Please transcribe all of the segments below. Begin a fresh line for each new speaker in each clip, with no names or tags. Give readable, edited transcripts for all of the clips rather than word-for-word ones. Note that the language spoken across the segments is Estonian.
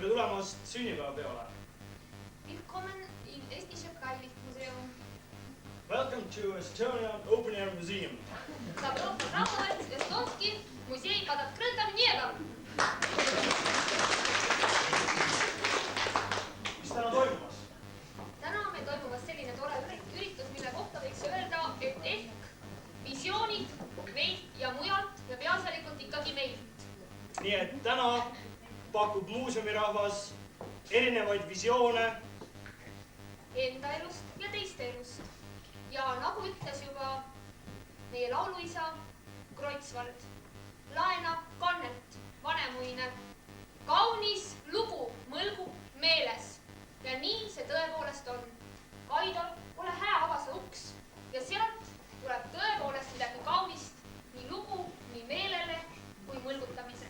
tere tulemast sünnipäevapeole.
Willkommen im Estnische Freilichtmuseum.
Welcome to Estonian Open Air Museum.
Добро пожаловать в Эстонский музей под открытым небом.
Mis täna toimumas?
Täna on meil toimumas selline tore üritus, mille kohta võiks öelda, et ehk visioonid meilt ja mujalt ja peaasjalikult ikkagi meilt.
Nii et täna pakub muuseumirahvas erinevaid visioone
Enda elust ja teiste elust. Ja nagu ütles juba meie lauluisa Kreutzwald, laenab kannet vanemuine. Kaunis lugu mõlgub meeles. Ja nii see tõepoolest on. Kaidor, ole hää, ava see uks. Ja sealt tuleb tõepoolest midagi kaunist nii lugu, nii meelele kui mõlgutamiseks.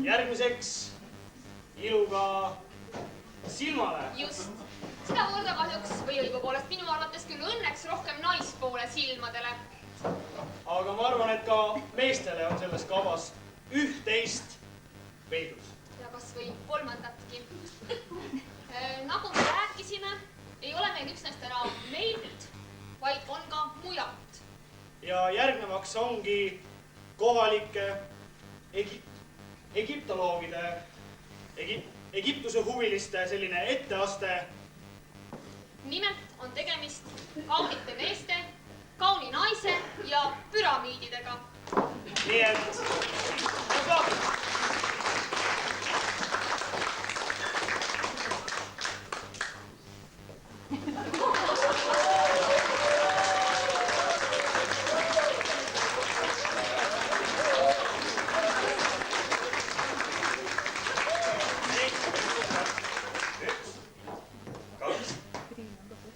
Järgmiseks iluga silmale.
Just. Seda korda kahjuks või õigupoolest minu arvates küll õnneks rohkem naispoole silmadele.
Aga ma arvan, et ka meestele on selles kavas üht-teist peidus.
Ja kas või kolmandatki. Nagu me rääkisime, ei ole meil üksnes täna meilt, vaid on ka mujalt.
Ja järgnevaks ongi kohalike egiptoloogide, Egiptuse huviliste selline etteaste.
Nimelt on tegemist kaunite meeste, kauni naise ja püramiididega.
Nii et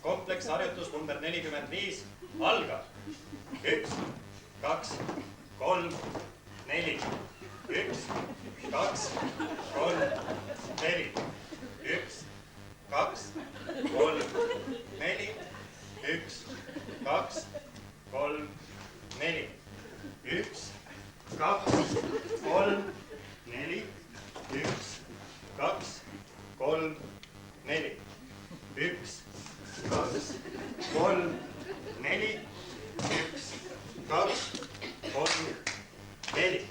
kompleksharjutus number 45 algab. 1, 2, 3, 4. 1, 2, 3, 4. 1, 2, 3, 4. 1, 2, 3, 4. 1, 2, 3, 4. 1, 2, 3, 4. 1, 2, 3, 4. 1, 2, 3, 4.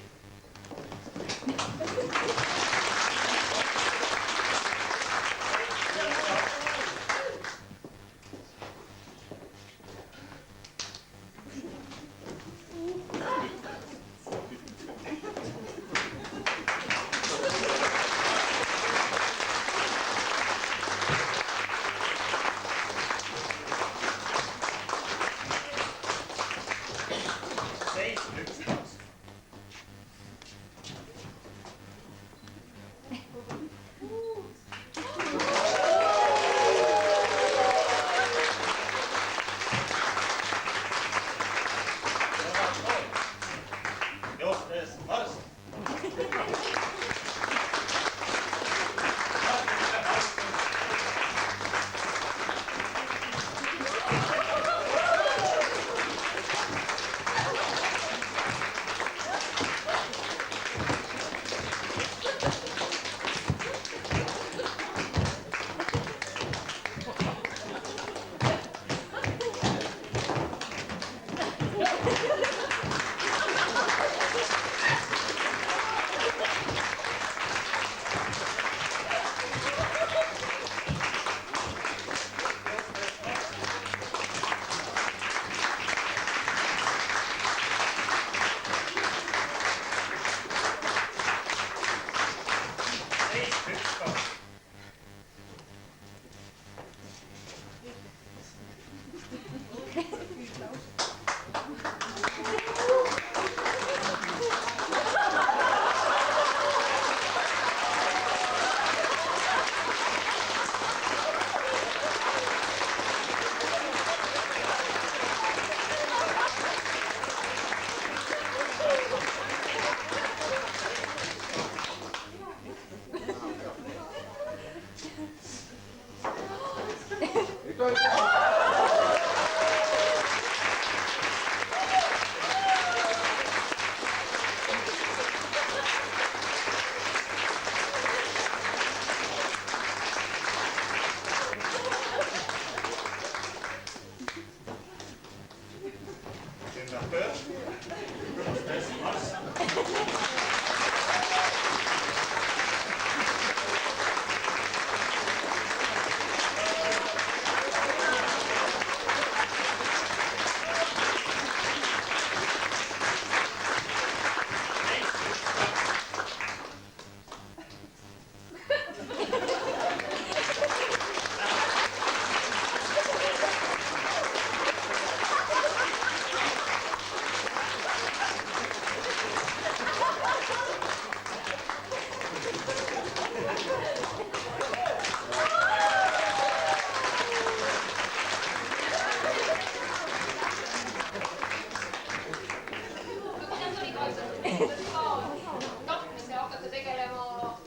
tahtmise hakata tegelema,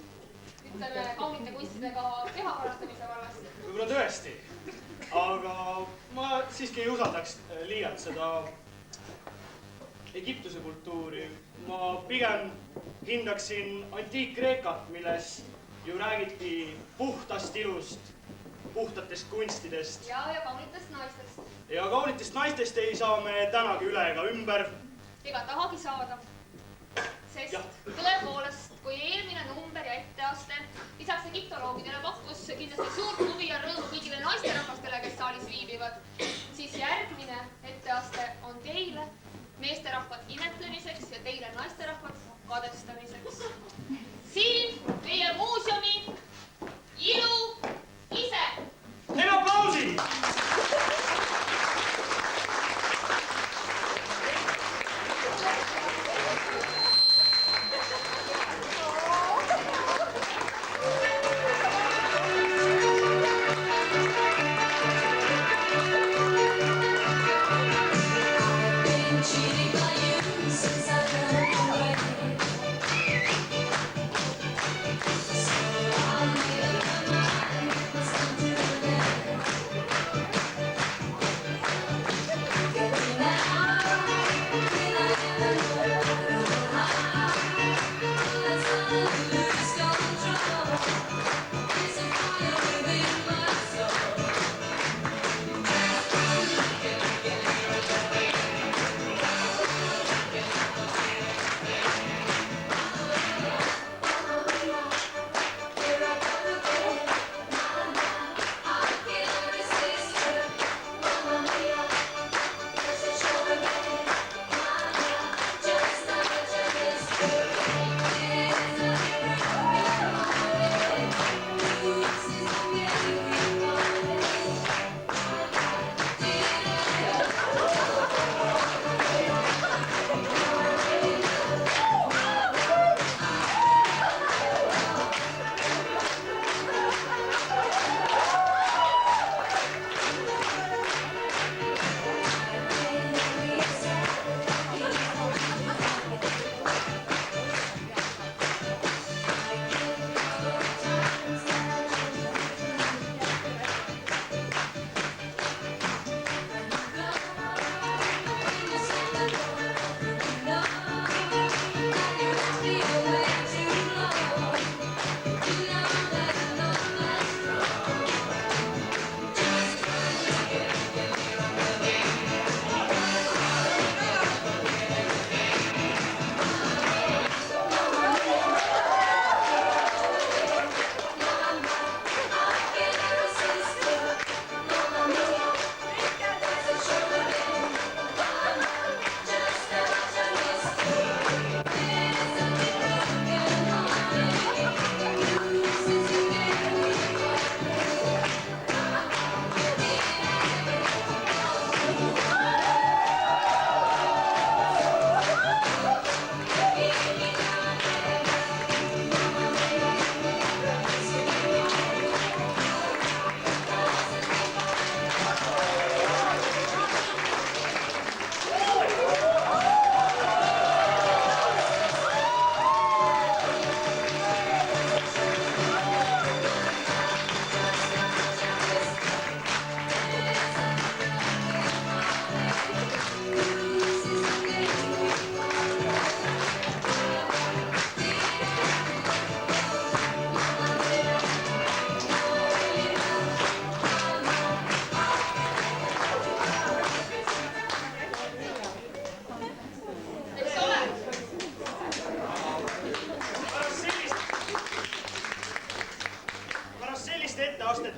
ütleme, kaunite kunstidega keha parandamise vallas.
Võib-olla tõesti, aga ma siiski ei usaldaks liialt seda Egiptuse kultuuri. Ma pigem hindaksin Antiik-Kreekat, milles ju räägiti puhtast ilust, puhtatest kunstidest.
Ja kaunitest naistest.
Ja kaunitest naistest ei saa me tänagi üle ega ümber.
Ega tahagi saada. Sest tõepoolest, kui eelmine number ja etteaste lisaks egiptoloogidele pakkus kindlasti suurt huvi ja rõõmu kõigile naisterahvastele, kes saalis viibivad, siis järgmine etteaste on teile, meesterahvad, imetlemiseks ja teile, naisterahvad, kadestamiseks. Siin meie muuseumi ilu ise.
Teeme aplausi!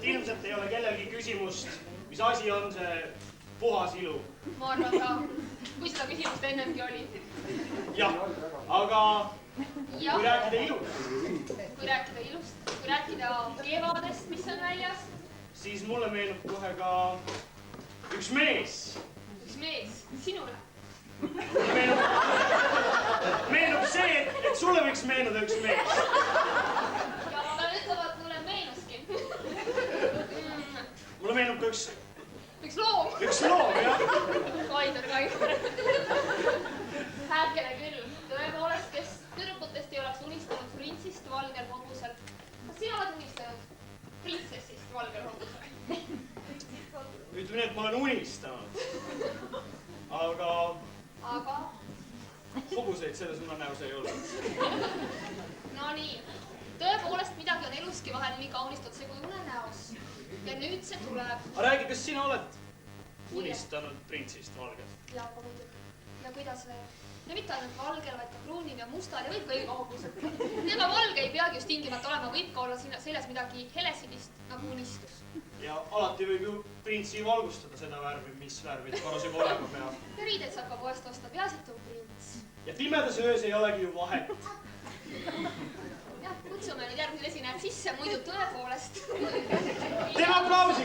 ilmselt ei ole kellelgi küsimust, mis asi on see puhas ilu.
Ma arvan ka, kui seda küsimust ennemgi oli.
Jah, aga kui rääkida ilust,
kui rääkida kevadest, mis on väljas,
siis mulle meenub kohe ka üks mees.
üks mees, sinule.
Meenub see, et sulle võiks meenuda üks mees.
Ja ma pean ütlema, et mulle meenuski.
Mulle meenub ka
üks loom.
üks loom, jah.
Kaider. Hääkene küll. Tõepoolest, kes tüdrukutest ei oleks unistanud printsist valgel hobusel. Kas sina oled unistanud printsessist valgel hobusel?
Ütleme nii, et ma olen unistanud. Aga hobuseid selles unenäos ei olnud.
No nii. Tõepoolest, midagi on eluski vahel nii kaunist otse kui unenäos. Ja nüüd see tuleb.
Aga räägi, kas sina oled unistanud printsist valgel?
Ja kuidas veel? Ja mitte ainult valgel, vaid ka pruunil ja mustal ja võib ka iga hobusel. Ega valge ei peagi just tingimata olema, võib ka olla seljas midagi helesinist nagu unistus.
Ja alati võib ju printsi valgustada seda värvi, mis värvid parasjagu olema peab.
Ja riideid saab ka poest osta, peaasi, et on prints.
Ja pimedas öös ei olegi ju vahet.
Jah, kutsume nüüd järgmised esinejad sisse, muidu tõepoolest.
Teeme aplausi!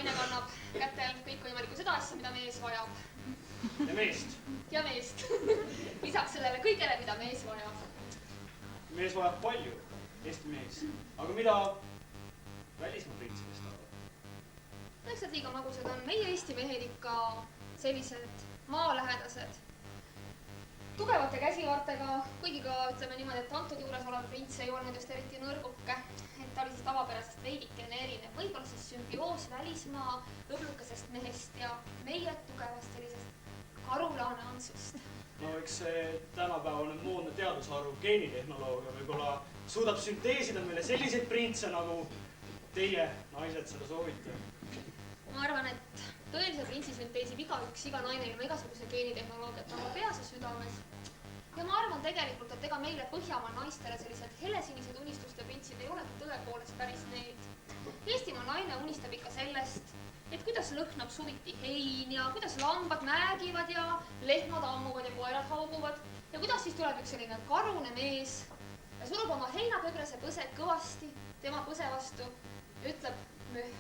naine kannab kätel kõikvõimalikku seda asja, mida mees vajab.
Ja meest.
Ja meest. Lisaks sellele kõigele, mida mees vajab.
Mees vajab palju, Eesti mees. Aga mida välismaa printsidest arvab?
No eks need liiga magusad on. Meie Eesti mehed ikka sellised maalähedased. Tugevate käsivartega, kuigi ka ütleme niimoodi, et antud juures olev prints ei olnud just eriti nõrguke. Et ta oli siis tavapärasest veidikene erinev. Võib-olla siis sümbioos välismaa õblukesest mehest ja meie tugevast sellisest karulaane ansust.
No eks see tänapäevane moodne teadusharu geenitehnoloogia võib-olla suudab sünteesida meile selliseid printse, nagu teie naised seda soovite.
Ma arvan, et tõelise printsi sünteesib igaüks, iga naine ilma igasuguse geenitehnoloogiat oma peas ja südames. Ja ma arvan tegelikult, et ega meile Põhjamaa naistele sellised helesinised unistuste printsid ei olegi tõepoolest päris need. Eestimaa naine unistab ikka sellest, et kuidas lõhnab suviti hein ja kuidas lambad määgivad ja lehmad ammuvad ja koerad hauguvad ja kuidas siis tuleb üks selline karune mees ja surub oma heinapõgrase põse kõvasti tema põse vastu ja ütleb möh.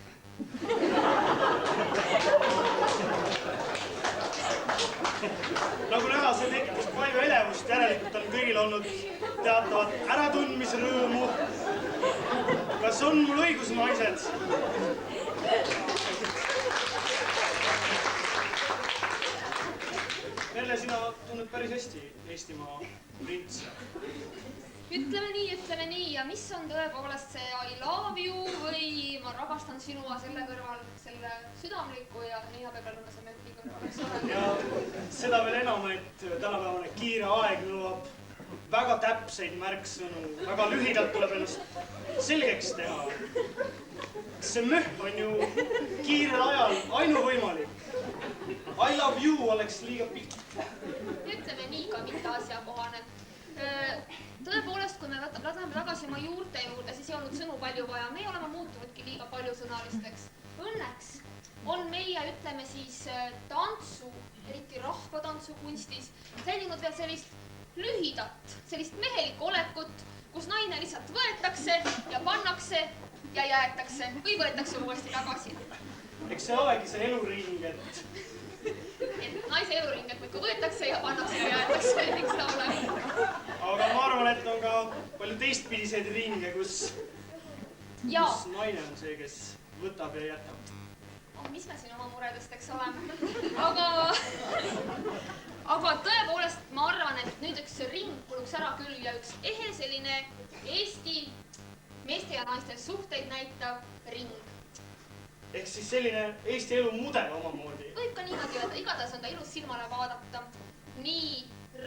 Nagu näha, see tekitas palju elevust, järelikult on kõigil olnud teatavat äratundmisrõõmu. Kas on mul õigus, naised? Merle, sina tunned päris hästi Eestimaa printse.
Ütleme nii ja mis on tõepoolest see I love you või ma rakastan sinua selle kõrval, selle südamliku ja heinapõgrase möhki kõrval, eks ole?
Ja seda veel enam, et tänapäevane kiire aeg nõuab väga täpseid märksõnu, väga lühidalt tuleb ennast selgeks teha. See möh on ju kiirel ajal ainuvõimalik. I love you oleks liiga pikk.
Ütleme nii ka mitte asjakohane. Tõepoolest, kui me lähme tagasi oma juurte juurde, siis ei olnud sõnu palju vaja. Me oleme muutunudki liiga palju sõnalisteks. Õnneks on meie, ütleme siis, tantsu, eriti rahvatantsu kunstis, säilinud veel sellist lühidat, sellist mehelikku olekut, kus naine lihtsalt võetakse ja pannakse ja jäetakse või võetakse uuesti tagasi.
Eks see olegi see eluring, et
naise eluring, et muidku võetakse ja pannakse ja jäetakse, eks ta ole.
Aga ma arvan, et on ka palju teistpidiseid ringe, kus naine on see, kes võtab ja jätab.
Mis me siin oma muredest, eks ole. Aga tõepoolest ma arvan, et nüüd üks ring kuluks ära küll ja üks ehe selline Eesti meeste ja naiste suhteid näitav ring.
Ehk siis selline Eesti elu mudel omamoodi.
Võib ka niimoodi öelda, igatahes on ta ilus silmale vaadata nii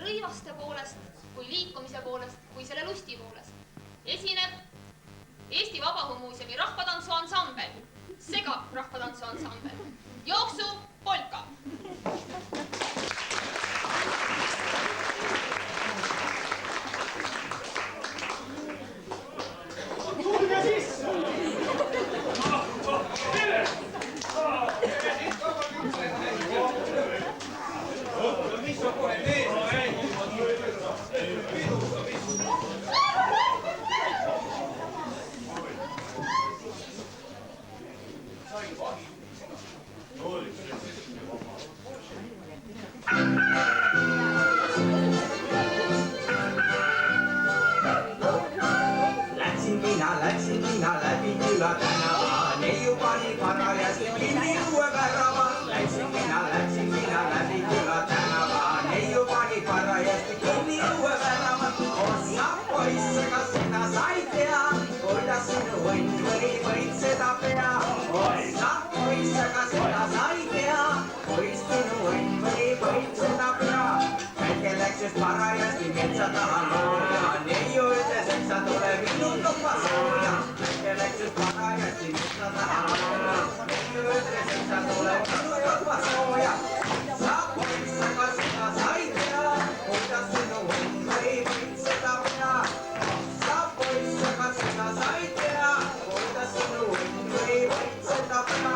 rõivaste poolest, kui liikumise poolest, kui selle lusti poolest. Esineb Eesti Vabaõhumuuseumi rahvatantsu ansambel, sega rahvatantsu ansambel, jooksu polka.
Tulge sisse!
Läksin mina läbi küla tänava, neiu pani parajasti kinni uue värava. Läksin mina läbi küla tänava, neiu pani parajasti kinni uue värava. Ossa poisse, kas sina sai tea, kuidas sinu õnn võid seda pea? Ossa poisse, kas sina sai tea, kuidas sinu õnn võid seda pea? Väike läks just parajasti metsa taha looja, neiu ütles, et sa tule minu tuppa sooja. Väike läks just parajasti metsa taha looja, neiu ütles, et sa tule minu tuppa sooja. Sa poisse, kas sina sai tea, kuidas sinu õnn võid seda pea? Sa poisse, kas sina sai tea, kuidas sinu õnn võid seda pea?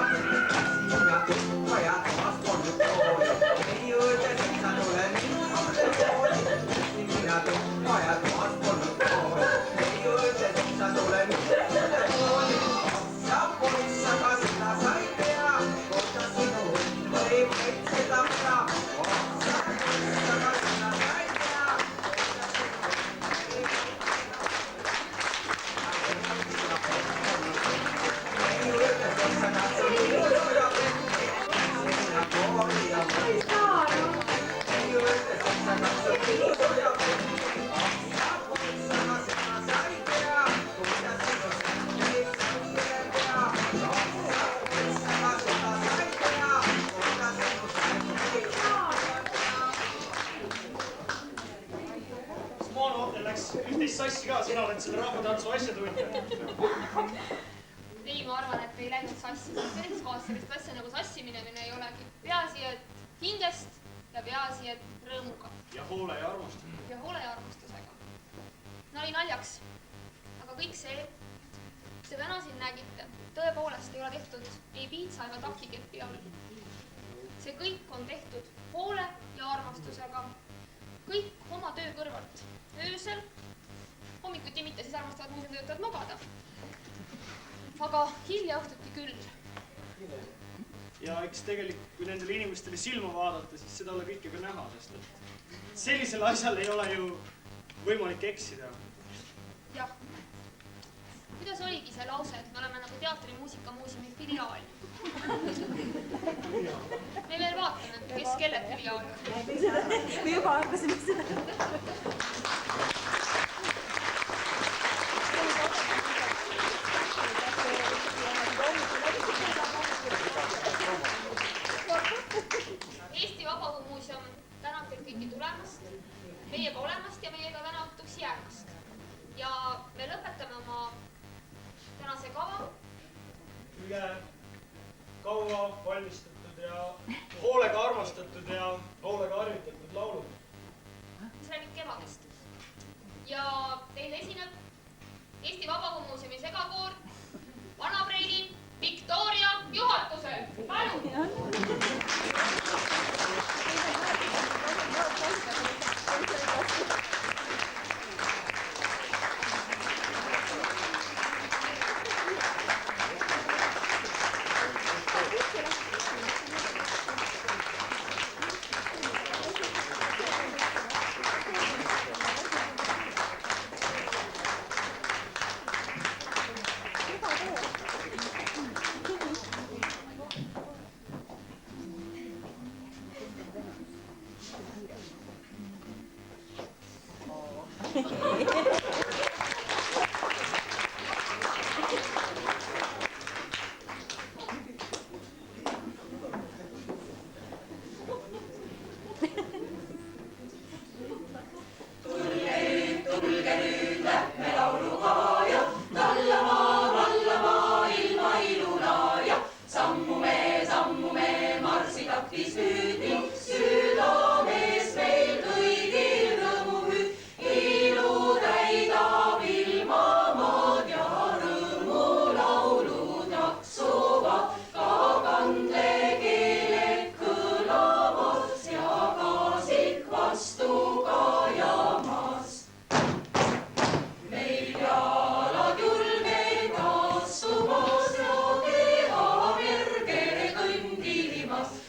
Sina tuppa ja toas polnud kooli, neiu ütles, et sa tule minu juurde kooli. Sina tuppa ja toas polnud kooli, neiu ütles, et sa tule minu juurde kooli. Sa poissa, kas sina sai tea,
ka, sina oled selle rahvatantsu asjatundja.
Ei, ma arvan, et ei läinud sassi. Selles kohas sellist asja nagu sassiminemine ei olegi. Peaasi, et hingest ja peaasi, et rõõmuga.
Ja hoole ja armastusega.
Ja hoole ja armastusega. Nali naljaks. Aga kõik see, mis te täna siin nägite, tõepoolest ei ole tehtud ei piitsa ega takikeppi all. See kõik on tehtud hoole ja armastusega. Kõik oma töö kõrvalt. Öösel, hommikuti mitte, siis armastavad muuseumtöötajad magada. Aga hilja õhtuti küll.
Ja eks tegelikult, kui nendele inimestele silma vaadata, siis seda ole kõike ka näha, sest et sellisel asjal ei ole ju võimalik eksida.
Jah. Kuidas oligi see lause, et me oleme nagu teatri muusikamuuseumi filiaal? Me veel vaatame, kes kelle filiaal on.
Me juba arvasime seda.
Eesti Vabaõhumuuseum tänab teid kõiki tulemast, meiega olemast ja meiega täna õhtuks jäämast. Ja me lõpetame oma tänase kava.
Kõige kaua valmistatud ja hoolega armastatud ja hoolega harjutatud laulud.
Mis räägib kevadest. Ja teil esineb Eesti Vabaõhumuuseumi segakoor Vana Preili Victoria juhatusel. Palun!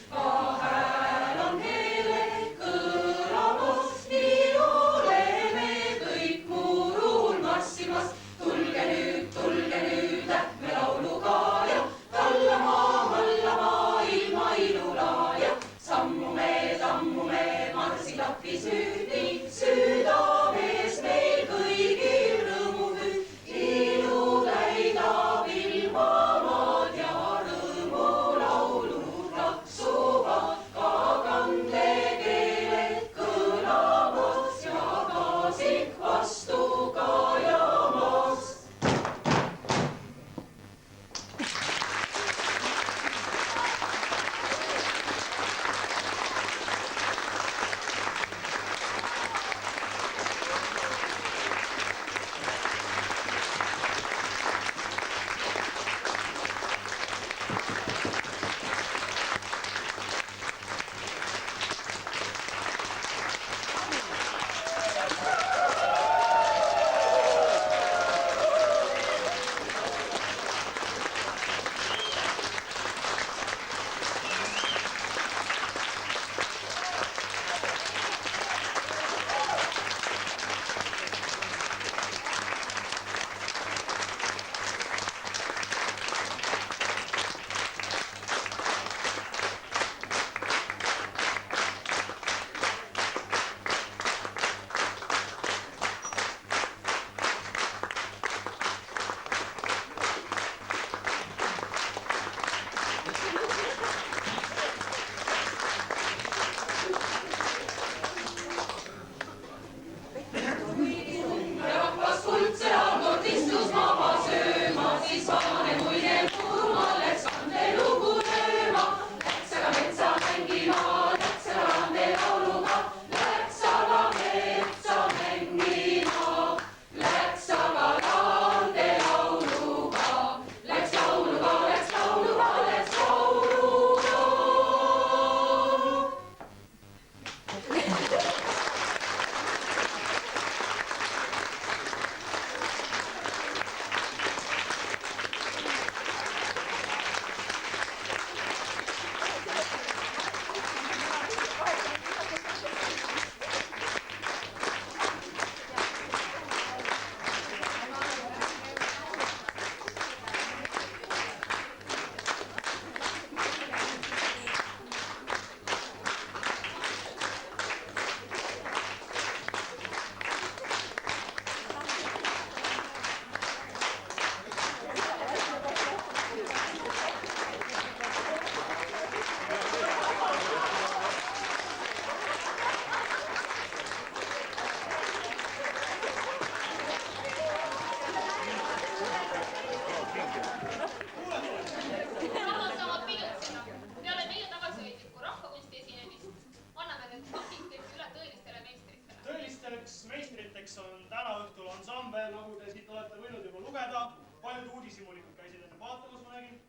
Kahe
lugeda. Paljud uudishimulikud käisid enne vaatamas, ma nägin.